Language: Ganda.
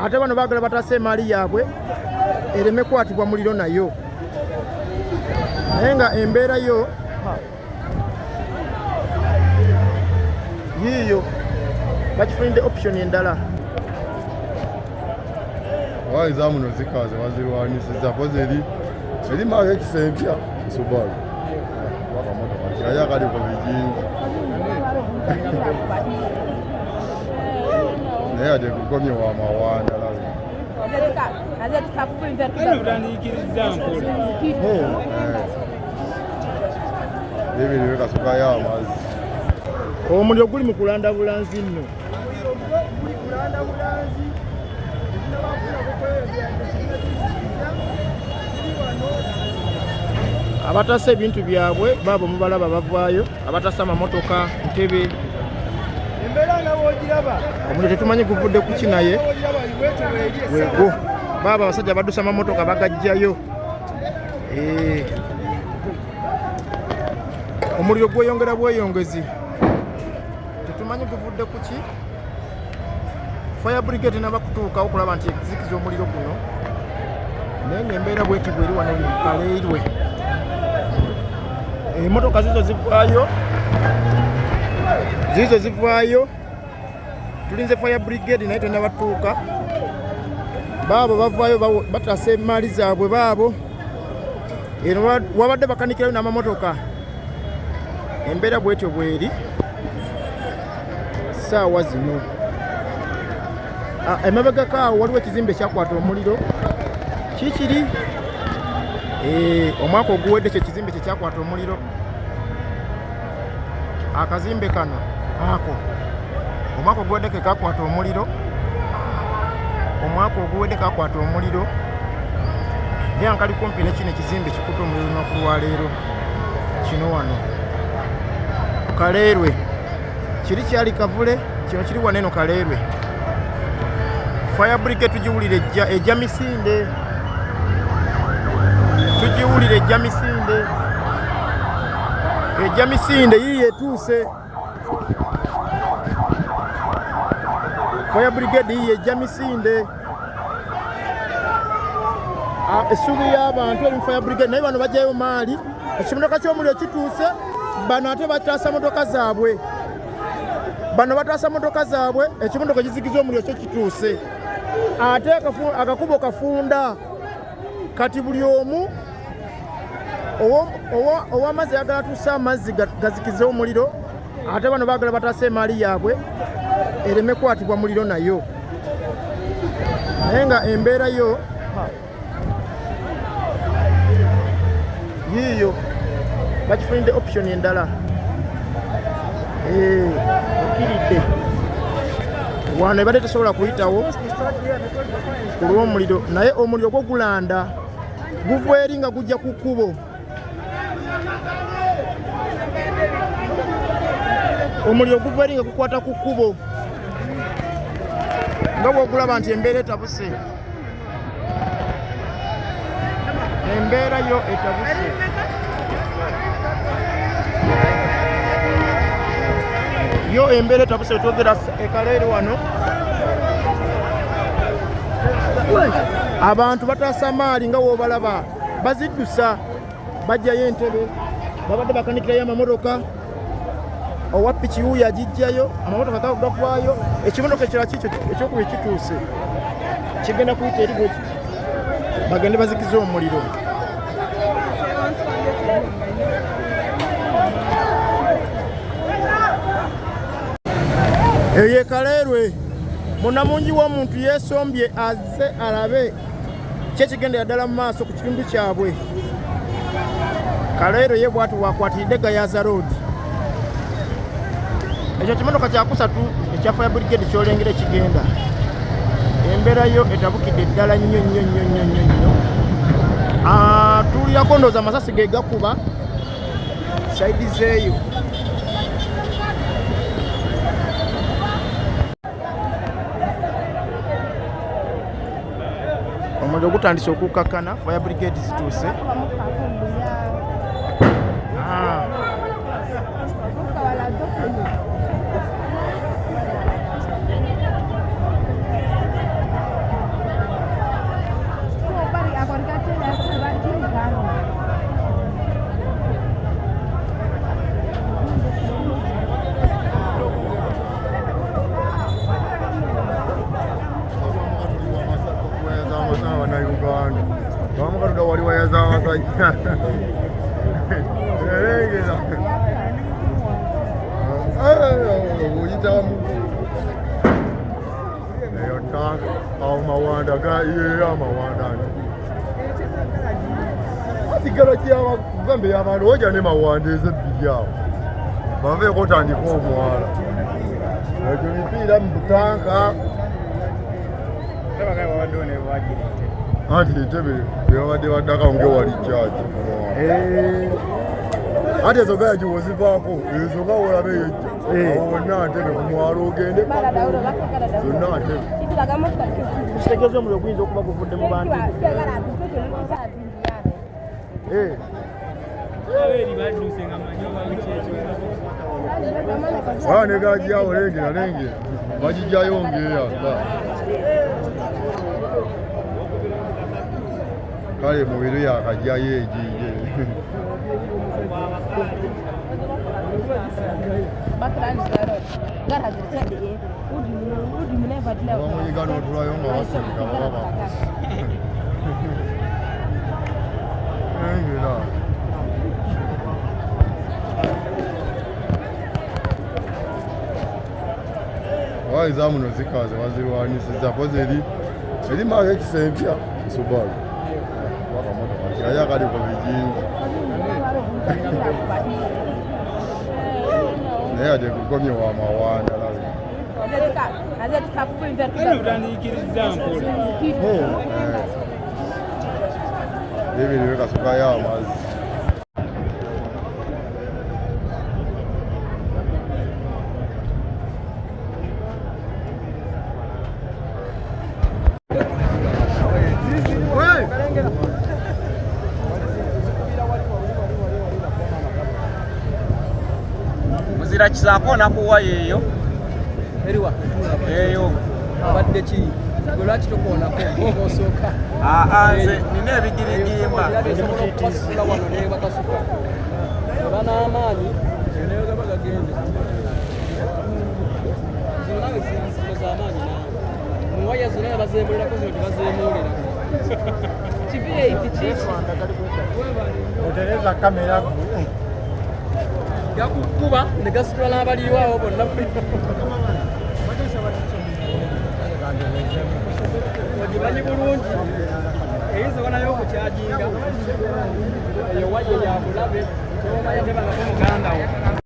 ate bano baagala bataasa emaali yaabwe ereme kwatibwa muliro nayo naye nga embeera yo yiiyo bakifunidde option endala wayi zaamuno zikaze wazirwanisiza pozi eri maayo ekisempya Subaru wakamotoka kirayo akali ku bijingi naye ate kukomye wa mawanda lawe ebiri wekasukayo amazzi omuliro guli mu kulanda bulanzi nno abatasa ebintu byabwe baabo mubalaba bavaayo abatasa amamotoka ntebe omuliro tetumanyi guvudde ku kinaye wego baaba abasajja baddusa amamotoka bagajjayo omuliro gweyongera bweyongezi tetumanyi guvudde ku ki fire brigade nabakutuukawo okulaba nti ekizikiza omuliro guno naye ngaembeera bweti bweri wano mu Kalerwe emmotoka zizo zivaayo tulinze fire brigade naye tenabatuuka baabo bavaayo bataasa emaali zaabwe baabo eno wabadde bakanikirayo n'amamotoka embeera bwetyo bweri saawa zino emabegako awo waliwo ekizimbe ekyakwata omuliro kikiri omwaka oguwedde kyekizimbe kyekyakwata omuliro akazimbe kano ako omwaka oguwedde kekakwata omuliro omwaka oguwedde kakwata omuliro era nkali kumpi nekino ekizimbe kikuta omuliro lunaku lwaleero kino wano Kalerwe kiri kyali kavule kino kiri wano eno Kalerwe fire brigade tugiwulire ejja misinde tugiwulire ejja misinde yiye etuuse fire brigade yiye ejja misinde essuubi y'abantu eri mu fire brigade naye bano bajjayo maali ekimotoka ky'omuliro kituuse bano ate bataasa motoka zaabwe ekimotoka kizigiza omuliro kyo kituuse ate akakubo kafunda kati buli omu ow'amazzi ayagala tuusa amazzi gazikize omuliro ate bano baagala bataasa emaali yaabwe ereme kwatibwa muliro nayo naye nga embeera yo yiiyo bakifunidde option endala okiridde wano ebadde tesobola kuyitawo ku lw'omuliro naye omuliro gwo gulanda guva eri nga gujja ku kkubo omuliro guva eri nga gukwata ku kkubo nga bw'ogulaba nti embeera etabuse embeera yo etabuse yo embeera etabuse twogera Kalerwe wano abantu bataasa maali nga woobalaba baziddusa bajjayo entebe babadde bakanikirayo amamotoka owa piki wuuyo agijjayo amamotoka gavaayo ekimotoka ekirala kikyo ekyokuba ekituuse kigenda kuyita eri bwe bagende bazikize omuliro eyo Kalerwe munamungi w'omuntu yeesombye azze alabe kyekigendera ddala mu maaso ku kitundu kyabwe Kalerwe ye bwatu wakwatiridde Gayaza road ekyo kimotoka kyakusatu ekya fire brigade kyolengera ekigenda embeera yo etabukidde ddala nnyo tuulirako ndowooza amasasi ge gakuba sayidi zeeyo omuliro gutandise okukakkana fire brigade zituuse Bamukatuda wali wayaza abasajja. Erengera. Oyitamu. Eyo tanka awo mawanda ye amawanda. Atigala ky'abagambe y'abantu ojja ne mawanda ezebbiri awo. Baveeko otandika omwala. Egyo mipiira mu butanka. Anti entebe byabadde baddaka nge wali kyaki. Ate ezo gaya giwozivaako ezo nga olabe yejja. Awo wonna ntebe ku mwalo ogende zonna ntebe. Kitegeeza omuliro guyinza okuba guvudde mu bantu. Ne gajjawo lengera bagijjayo ngeeyaga. Kale mubiro yakajjayo egiye. Bamuyiga n'otulayo nga basirika baba. Engera. Why zamu no zikaze bazirwanisiza poze eri mage kisempya Subaru. Waka moto kaya kali ko bijinga. Naye ade kukomye wa mawanda lawe. David weka suka ya amazi. Muzira kisaako nakuwa yeeyo. Eriwa. Eyo. Abadde ki? Gwe lwaki tokoonako osooka? Nze nina ebigirigimba. Basula wano ne batasuka. Oba n'amaanyi naye gaba gagenze. Zino nawe z'amaanyi nawe. Mu waya zonna bazeemulirako zino tebazeemuulira. Kiviire kiki? Otereza kamera. Gakukuba ne gasitula n'abaliwo awo bonna. Ogimanyi bulungi eyinza obanayo okukyajinga eyo waya ya bulabe obayatebangako muganda wo